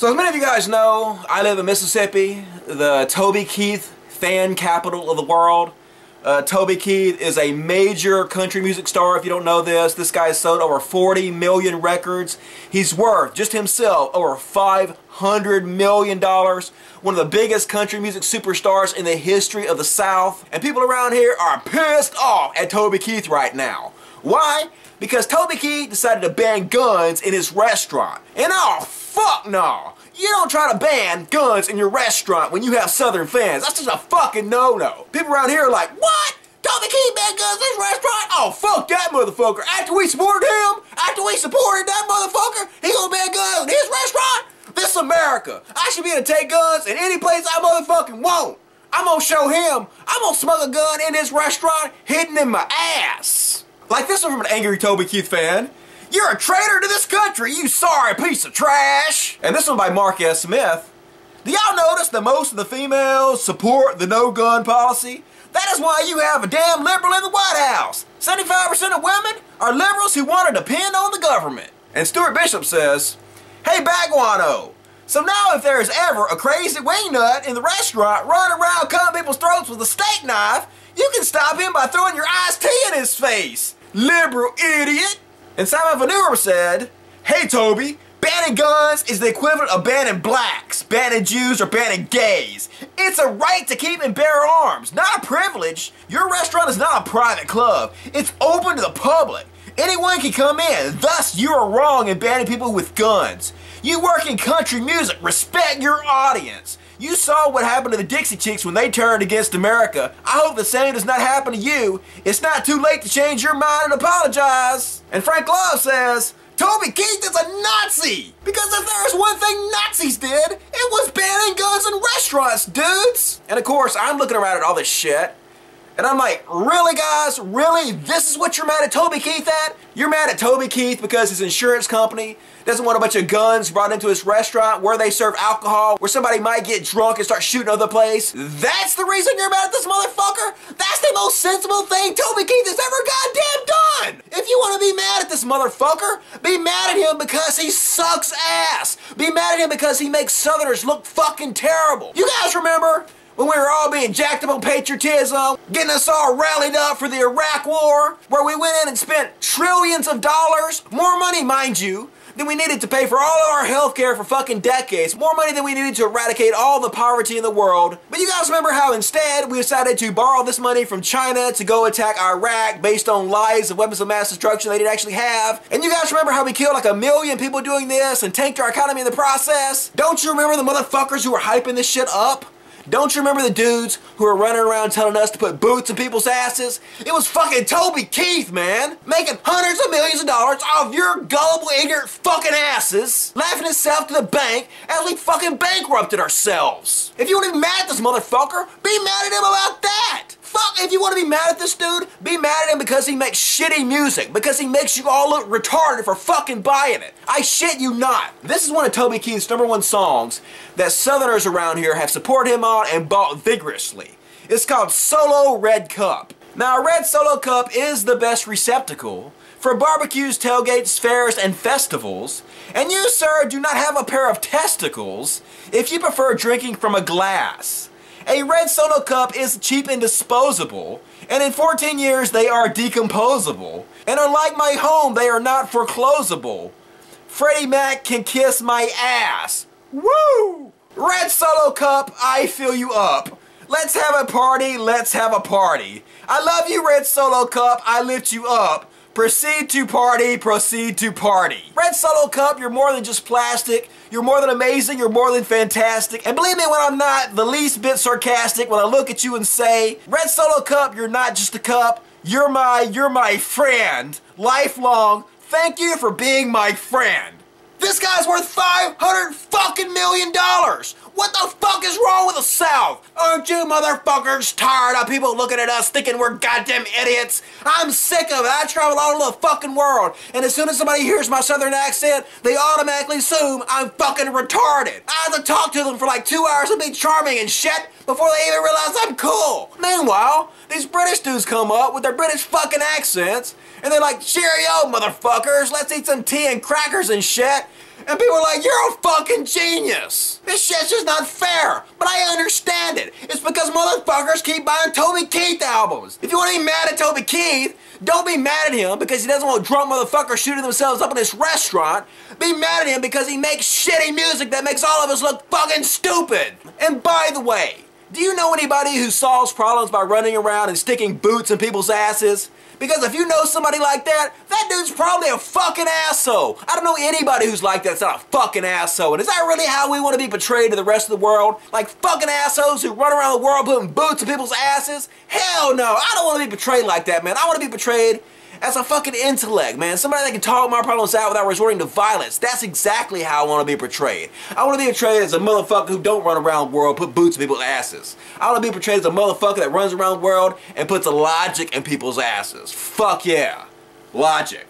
So as many of you guys know, I live in Mississippi, the Toby Keith fan capital of the world. Toby Keith is a major country music star. If you don't know this, this guy has sold over 40 million records. He's worth, just himself, over $500 million. One of the biggest country music superstars in the history of the South. And people around here are pissed off at Toby Keith right now. Why? Because Toby Keith decided to ban guns in his restaurant. And oh, fuck no! You don't try to ban guns in your restaurant when you have Southern fans. That's just a fucking no-no. People around here are like, what? Toby Keith banned guns in his restaurant? Oh, fuck that motherfucker. After we supported him, after we supported that motherfucker, he gonna ban guns in his restaurant? This is America. I should be able to take guns in any place I motherfucking want. I'm gonna show him. I'm gonna smuggle a gun in his restaurant hidden in my ass. Like this one from an angry Toby Keith fan. You're a traitor to this country, you sorry piece of trash. And this one by Mark S. Smith. Do y'all notice that most of the females support the no-gun policy? That is why you have a damn liberal in the White House. 75% of women are liberals who want to depend on the government. And Stuart Bishop says, hey Bagwano, so now if there is ever a crazy wingnut in the restaurant running around cutting people's throats with a steak knife, you can stop him by throwing your iced tea in his face. Liberal idiot. And Simon Vanur said, hey Toby, banning guns is the equivalent of banning blacks, banning Jews, or banning gays. It's a right to keep and bear arms, not a privilege. Your restaurant is not a private club. It's open to the public. Anyone can come in, thus you are wrong in banning people with guns. You work in country music, respect your audience. You saw what happened to the Dixie Chicks when they turned against America. I hope the same does not happen to you. It's not too late to change your mind and apologize. And Frank Love says, Toby Keith is a Nazi! Because if there's one thing Nazis did, it was banning guns in restaurants, dudes! And of course, I'm looking around at all this shit, and I'm like, really guys? Really? This is what you're mad at Toby Keith at? You're mad at Toby Keith because his insurance company doesn't want a bunch of guns brought into his restaurant where they serve alcohol, where somebody might get drunk and start shooting other place? That's the reason you're mad at this motherfucker? That's the most sensible thing Toby Keith has ever goddamn done! If you want to be mad at this motherfucker, be mad at him because he sucks ass! Be mad at him because he makes Southerners look fucking terrible! You guys remember when we were all being jacked up on patriotism, getting us all rallied up for the Iraq War, where we went in and spent trillions of dollars, more money mind you, than we needed to pay for all of our health care for fucking decades, more money than we needed to eradicate all the poverty in the world. But you guys remember how instead we decided to borrow this money from China to go attack Iraq based on lies of weapons of mass destruction they didn't actually have? And you guys remember how we killed like 1 million people doing this and tanked our economy in the process? Don't you remember the motherfuckers who were hyping this shit up? Don't you remember the dudes who were running around telling us to put boots in people's asses? It was fucking Toby Keith, man! Making hundreds of millions of dollars off your gullible, ignorant fucking asses, laughing himself to the bank as we fucking bankrupted ourselves. If you want to be mad at this motherfucker, be mad at him about that! Fuck, if you want to be mad at this dude, be mad at him because he makes shitty music, because he makes you all look retarded for fucking buying it. I shit you not. This is one of Toby Keith's #1 songs that Southerners around here have supported him on and bought vigorously. It's called Solo Red Cup. Now, a red Solo Cup is the best receptacle for barbecues, tailgates, fairs, and festivals, and you, sir, do not have a pair of testicles if you prefer drinking from a glass. A red Solo Cup is cheap and disposable, and in 14 years they are decomposable, and unlike my home, they are not foreclosable. Freddie Mac can kiss my ass. Woo! Red Solo Cup, I fill you up. Let's have a party, let's have a party. I love you, Red Solo Cup, I lift you up. Proceed to party, proceed to party. Red Solo Cup, you're more than just plastic. You're more than amazing, you're more than fantastic. And believe me when I'm not the least bit sarcastic when I look at you and say, Red Solo Cup, you're not just a cup. You're my friend. Lifelong. Thank you for being my friend. This guy's worth $500 fucking million. What the fuck is wrong with the South? Aren't you motherfuckers tired of people looking at us thinking we're goddamn idiots? I'm sick of it. I travel all over the fucking world, and as soon as somebody hears my southern accent, they automatically assume I'm fucking retarded. I have to talk to them for like 2 hours and be charming and shit before they even realize I'm cool. Meanwhile, these British dudes come up with their British fucking accents, and they're like, cheerio, motherfuckers, let's eat some tea and crackers and shit. And people are like, you're a fucking genius. This shit's just not fair. But I understand it. It's because motherfuckers keep buying Toby Keith albums. If you want to be mad at Toby Keith, don't be mad at him because he doesn't want drunk motherfuckers shooting themselves up in this restaurant. Be mad at him because he makes shitty music that makes all of us look fucking stupid. And by the way, do you know anybody who solves problems by running around and sticking boots in people's asses? Because if you know somebody like that, that dude's probably a fucking asshole. I don't know anybody who's like that that's not a fucking asshole. And is that really how we want to be portrayed to the rest of the world? Like fucking assholes who run around the world putting boots in people's asses? Hell no, I don't want to be portrayed like that, man. I want to be portrayed as a fucking intellect, man. Somebody that can talk my problems out without resorting to violence. That's exactly how I want to be portrayed. I want to be portrayed as a motherfucker who don't run around the world, put boots in people's asses. I want to be portrayed as a motherfucker that runs around the world and puts a logic in people's asses. Fuck yeah. Logic.